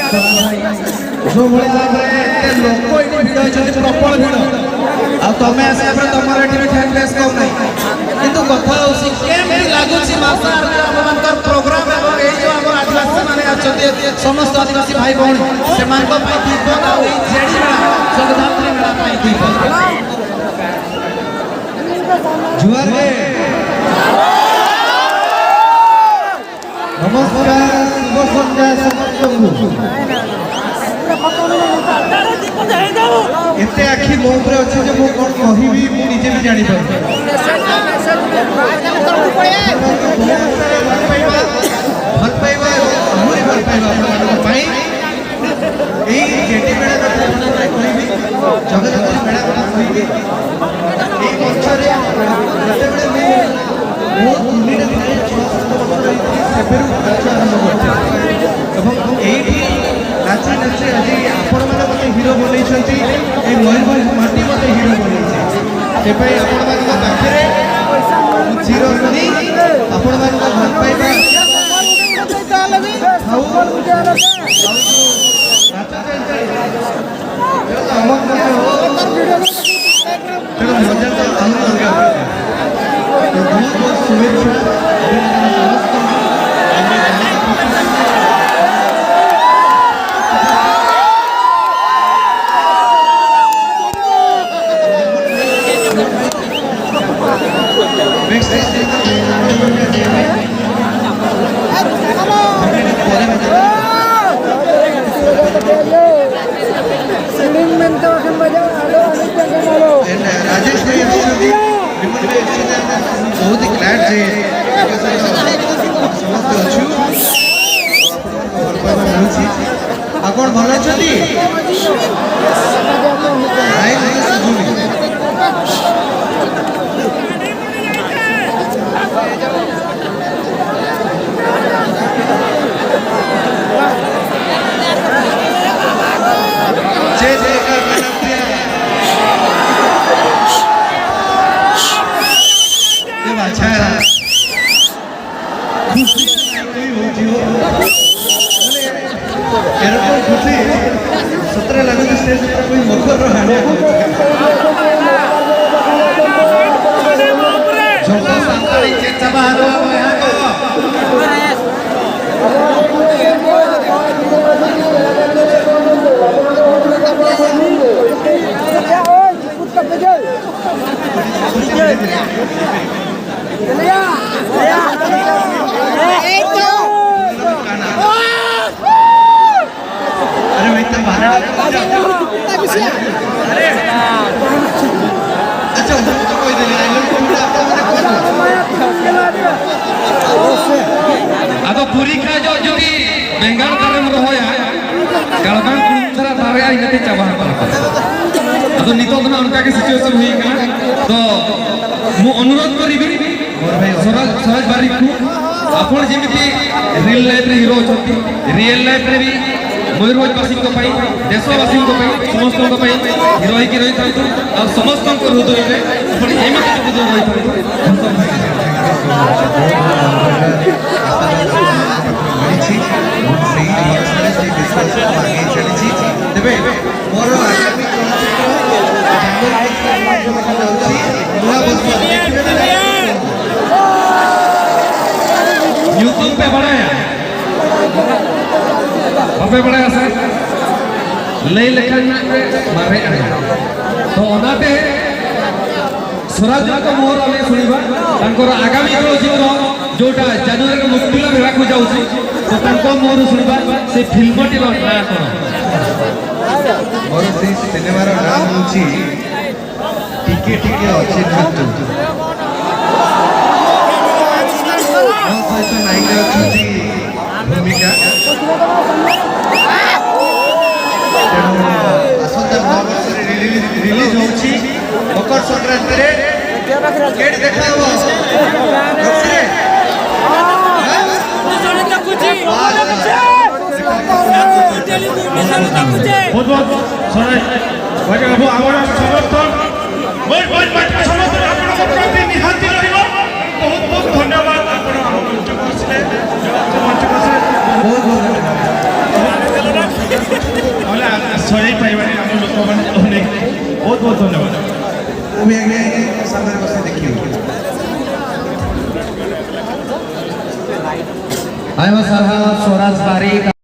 जो भाई भाव में लोक ये भिड़ होती प्रबल भिड़ आ तुम आसला तुम ये फैन बेस कम ना कितु कथा होमती लगुच मासा प्रोग्राम ये जो आम आदिवासी मैंने समस्त आदिवासी भाई भौणी से दीपक जेडी मेला जगदात्री मेला दीपक जुआर नमस्कार शुभ संध्या समस्त एते आखि मो ऊपर अछि जे मो कोन कहिबी मु निजे भी जानि पार भल पाइबा हमरे भल पाइबा अपन पाई एई जेटी मेला कथा कहिबी जगदात्री मेला कथा कहिबी एई मंचरे जते बेले मो दुनिया रे 6-7 वर्ष रही सेबेरु नाच आरंभ करछि एवं एई नाची नाची आज आपण मैंने मत हिरो बनई मयूरभ माटी मत हिरो बनई आपण मान पाखे चिर आपण मान भल पाइबा मजा तो बहुत शुभेच्छा राजेश भाई बहुत ही ग्लैड जे समस्त अच्छु आपण भल अछती खुशी सतरे लगे स्टेज पर कोई मकर हानिया छोटा संताली चेचा बाहर अब पूरी का जो जुड़ी बेंगाल करम रहोया गलबान कुंतरा तारे आई नते चाबा अब नितो ना उनका के सिचुएशन हुई का तो मु अनुरोध करिबी सरज बारी को आपण जेमिति रियल लाइफ रे हीरो छथि रियल लाइफ रे भी मयूरभंजवासी देशवासी समस्त हिरो होगी रही था आ समस्त हृदय में एमती यूट्यूब पे बढ़ाया apa boleh asal lay lekan mare ada तो ओनाते स्वराज का मोहर आमे सुनिबा तांकर आगामी जो जीवन जोटा जनवरी के मुक्तिला भेला को जाउसी तो तांको मोहर सुनिबा से फिल्म टी ना कोन मोर से सिनेमा रो नाम होची टिके टिके अछि खातु हम सहित नाइक अछि भूमिका रिलीज होची मकर संक्रांति रे गेट देखा हो रे बहुत बहुत सरे वजह अब आवर समर्थन बहुत समर्थन आपन प्रति निहाती रहिबो बहुत बहुत धन्यवाद आपन मंच को बहुत बहुत आयमा साहब स्वराज बारीक